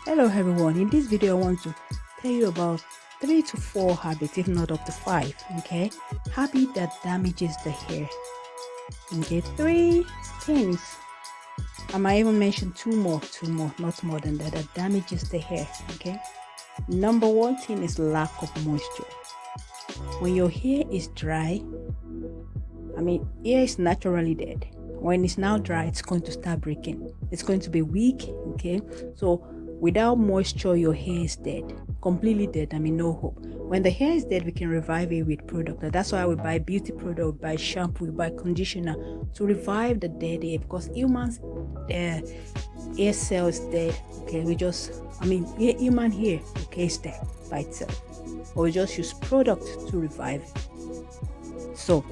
Hello everyone, in this video I want to tell you about 3 to 4 habits, if not up to 5, okay? Habit that damages the hair. Okay, 3 things. I might even mention two more, not more than that, that damages the hair, okay? Number 1 thing is lack of moisture. When your hair is dry, hair is naturally dead. When it's now dry, it's going to start breaking. It's going to be weak, okay? So without moisture, your hair is dead, completely dead. No hope. When the hair is dead, we can revive it with product. That's why we buy beauty product, we buy shampoo, we buy conditioner to revive the dead hair, because humans' hair cell is dead. Okay, human hair, okay, is dead by itself. Or we just use product to revive it. So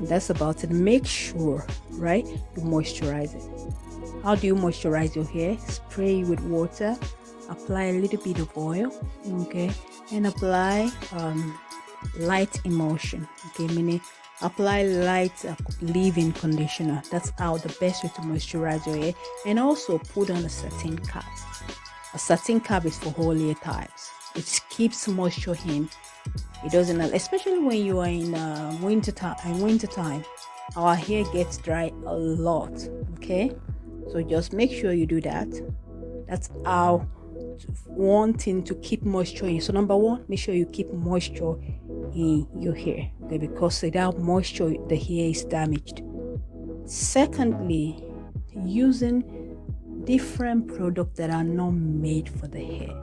that's about it. Make sure, right, you moisturize it. How do you moisturize your hair? Spray with water, apply a little bit of oil, okay, and apply light emulsion, okay, meaning apply light leave-in conditioner. That's how the best way to moisturize your hair. And also put on a satin cap. A satin cap is for all hair types. It keeps moisture in. It doesn't, especially when you are in winter time, our hair gets dry a lot, okay? So just make sure you do that. That's how one thing to keep moisture in. So number 1, make sure you keep moisture in your hair, okay? Because without moisture, the hair is damaged. Secondly, using different products that are not made for the hair.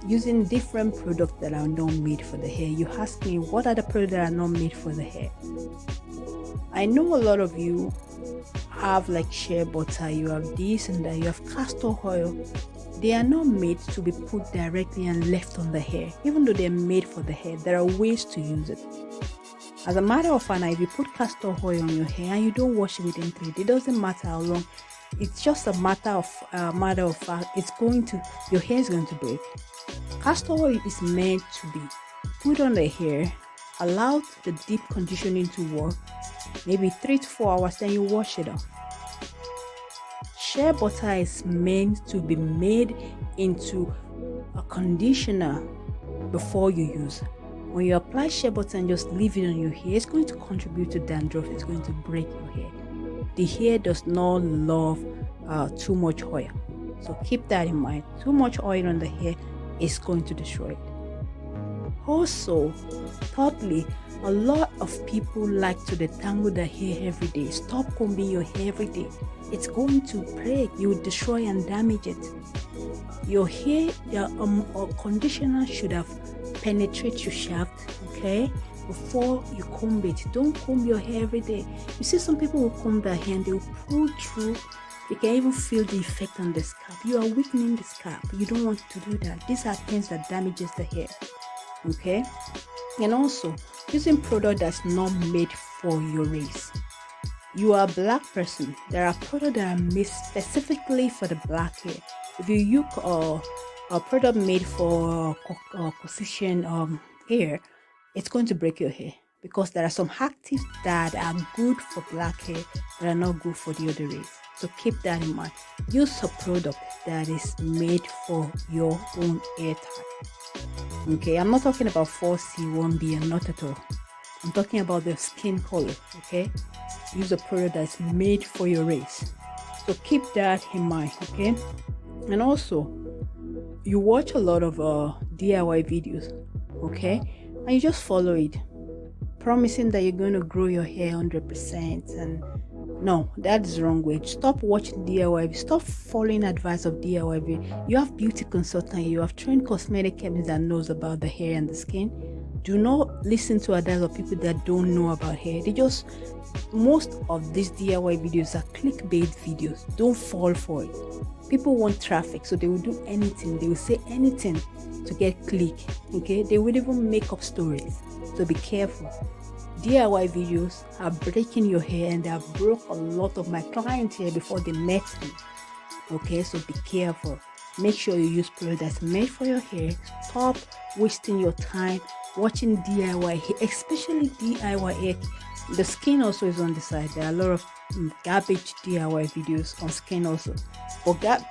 Using different products that are not made for the hair. You ask me, what are the products that are not made for the hair? I know a lot of you have like shea butter, you have this and that, you have castor oil. They are not made to be put directly and left on the hair. Even though they're made for the hair, there are ways to use it. As a matter of fact, if you put castor oil on your hair and you don't wash it within 3 days, it doesn't matter how long. It's just a matter of fact, your hair is going to break. Castor oil is meant to be put on the hair, allow the deep conditioning to work, maybe 3 to 4 hours, then you wash it off. Shea butter is meant to be made into a conditioner before you use it. When you apply shea butter and just leave it on your hair, it's going to contribute to dandruff. It's going to break your hair. The hair does not love too much oil. So keep that in mind. Too much oil on the hair is going to destroy it. Also, thirdly, a lot of people like to detangle their hair every day. Stop combing your hair every day. It's going to break. You will destroy and damage it. Your hair, conditioner should have penetrated your shaft, okay, before you comb it. Don't comb your hair every day. You see, some people will comb their hair and they will pull through. You can even feel the effect on the scalp. You are weakening the scalp. You don't want to do that. These are things that damages the hair, okay? And also, using product that's not made for your race. You are a black person. There are products that are made specifically for the black hair. If you use a product made for Caucasian hair, it's going to break your hair, because there are some actives that are good for black hair that are not good for the other race. So keep that in mind. Use a product that is made for your own hair type. Okay, I'm not talking about 4C, 1B, and not at all. I'm talking about the skin color, okay? Use a product that's made for your race. So keep that in mind, okay? And also, you watch a lot of DIY videos, okay? And you just follow it, promising that you're going to grow your hair 100%. And no, that's the wrong way. Stop watching DIY. Stop following advice of DIY. You have beauty consultant, you have trained cosmetic chemist that knows about the hair and the skin. Do not listen to advice of people that don't know about hair. Most of these DIY videos are clickbait videos. Don't fall for it. People want traffic, so they will do anything. They will say anything to get click, okay? They will even make up stories. So be careful. DIY videos are breaking your hair, and they have broke a lot of my clients here before they met me. Okay, so be careful. Make sure you use product that's made for your hair. Stop wasting your time watching DIY hair, especially DIY hair. The skin also is on the side. There are a lot of garbage DIY videos on skin also. But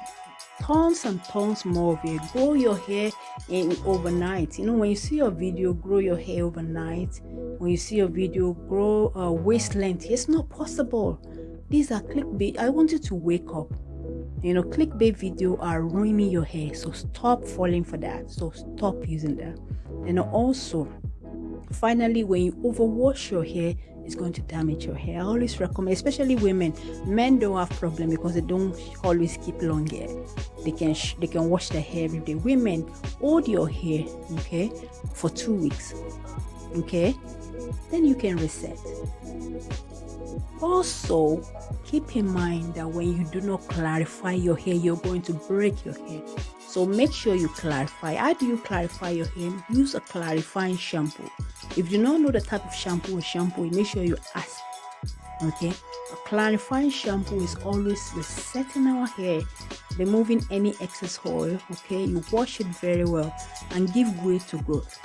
tons and tons more of hair. Grow your hair in overnight. When you see your video, grow your hair overnight. When you see your video, grow waist length. It's not possible. These are clickbait. I want you to wake up. Clickbait video are ruining your hair, so stop falling for that. So stop using that. And also, finally, when you overwash your hair, it's going to damage your hair. I always recommend, especially women. Men don't have problem because they don't always keep long hair. They can wash their hair every day. Women, hold your hair, okay, for 2 weeks, okay, then you can reset. Also, keep in mind that when you do not clarify your hair, you're going to break your hair. So make sure you clarify. How do you clarify your hair? Use a clarifying shampoo. If you don't know the type of shampoo, make sure you ask. Okay? A clarifying shampoo is always resetting our hair, removing any excess oil. Okay? You wash it very well and give way to growth.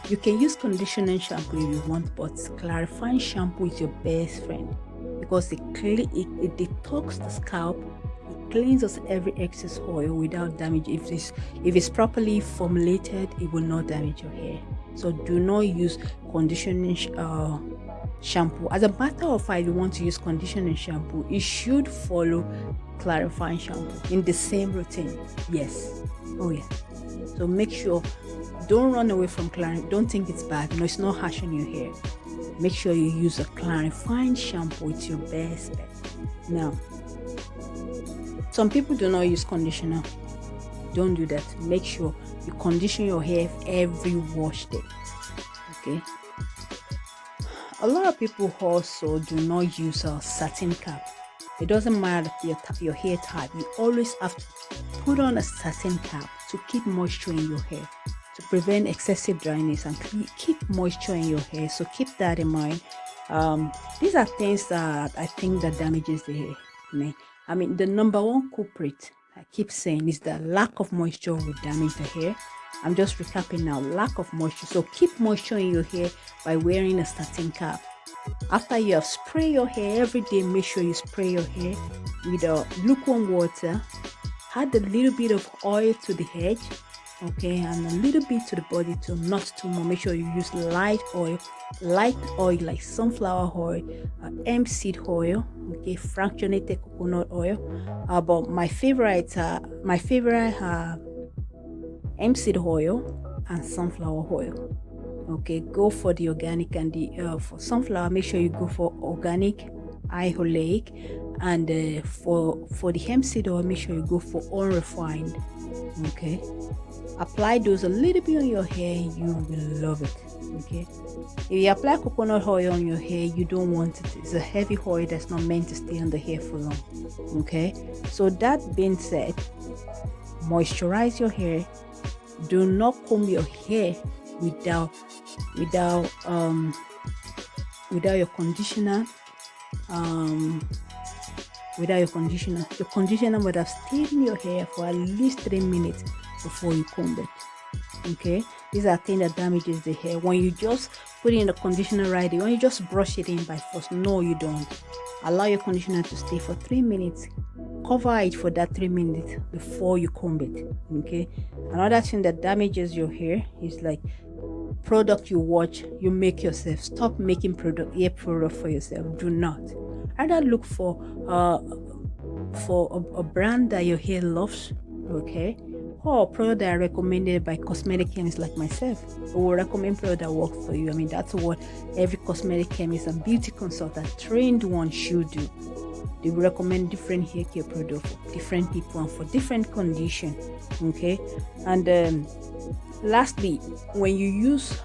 You can use conditioning shampoo if you want, but clarifying shampoo is your best friend because it detox the scalp. Cleanses every excess oil without damage. If it's properly formulated, it will not damage your hair. So do not use conditioning shampoo. As a matter of fact, if you want to use conditioning shampoo, it should follow clarifying shampoo in the same routine. Yes. Oh yeah. So make sure, don't run away from clarifying. Don't think it's bad. No, it's not harsh on your hair. Make sure you use a clarifying shampoo. It's your best bet. Now, some people do not use conditioner. Don't do that. Make sure you condition your hair every wash day. Okay. A lot of people also do not use a satin cap. It doesn't matter your hair type. You always have to put on a satin cap to keep moisture in your hair, to prevent excessive dryness and keep moisture in your hair. So keep that in mind. These are things that I think that damages the hair. I mean, the number one culprit, I keep saying, is that lack of moisture will damage the hair. I'm just recapping now. Lack of moisture. So keep moisture in your hair by wearing a satin cap. After you have sprayed your hair every day, make sure you spray your hair with lukewarm water. Add a little bit of oil to the head, okay, and a little bit to the body too, not too much. Make sure you use light oil like sunflower oil, hemp seed oil, okay, fractionated coconut oil. But my favorite hemp seed oil and sunflower oil. Okay, go for the organic, and for sunflower, make sure you go for organic, oleic, and for the hemp seed oil, make sure you go for unrefined. Okay, apply those a little bit on your hair, you will love it. Okay, if you apply coconut oil on your hair, you don't want it. It's a heavy oil that's not meant to stay on the hair for long. Okay, so that being said, moisturize your hair. Do not comb your hair without your conditioner. Your conditioner would have stayed in your hair for at least 3 minutes before you comb it. Okay, these are things that damages the hair. When you just put in the conditioner right away, when you just brush it in by force, no, you don't. Allow your conditioner to stay for 3 minutes. Cover it for that 3 minutes before you comb it. Okay, another thing that damages your hair is like product you watch, you make yourself. Stop making hair product for yourself. Do not. Either look for a brand that your hair loves, okay, or a product that are recommended by cosmetic chemists like myself, who will recommend product that works for you. I mean, that's what every cosmetic chemist and beauty consultant trained one should do. They will recommend different hair care products for different people and for different conditions. Okay, and lastly, when you use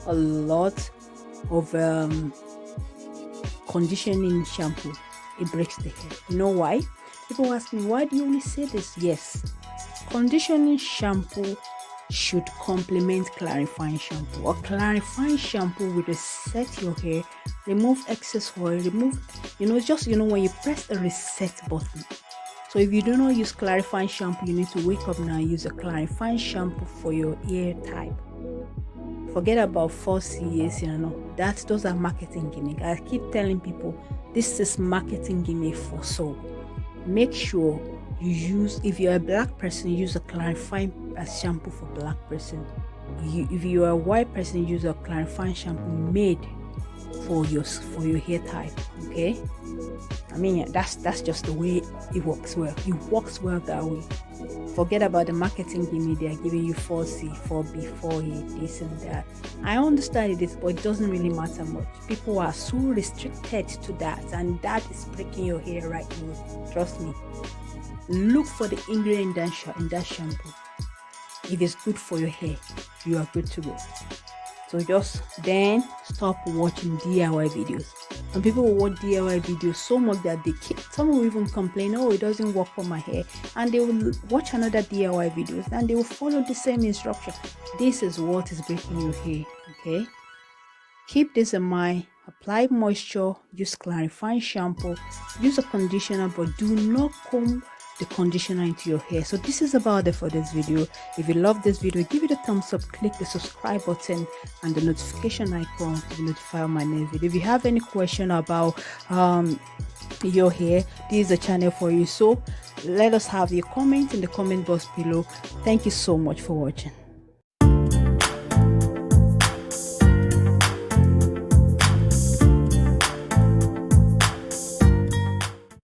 a lot of conditioning shampoo, it breaks the hair. You know why? People ask me, why do you always say this? Yes, conditioning shampoo should complement clarifying shampoo. A clarifying shampoo will reset your hair, remove excess oil, when you press the reset button. So if you do not use clarifying shampoo, you need to wake up now and use a clarifying shampoo for your hair type. Forget about 4CAs, those are marketing gimmicks. I keep telling people this is marketing gimmick for soul. Make sure you use, if you're a black person, use a clarifying shampoo for black person. If you're a white person, use a clarifying shampoo made for your hair type. Okay, I mean, that's just the way it works. Well, it works well that way. Forget about the marketing gimmick. They are giving you 4C, 4B, 4A, this and that. I understand it is, but it doesn't really matter much. People are so restricted to that, and that is breaking your hair right now. Trust me. Look for the ingredient in that shampoo. If it's good for your hair, you are good to go. So just then stop watching DIY videos. Some people will watch DIY videos so much that some will even complain, oh, it doesn't work for my hair, and they will watch another DIY videos and they will follow the same instruction. This is what is breaking your hair. Okay, keep this in mind. Apply moisture, use clarifying shampoo, use a conditioner, but do not comb the conditioner into your hair. So this is about it for this video. If you love this video, give it a thumbs up, click the subscribe button and the notification icon to be notified of my next video. If you have any question about your hair, this is a channel for you. So let us have your comments in the comment box below. Thank you so much for watching.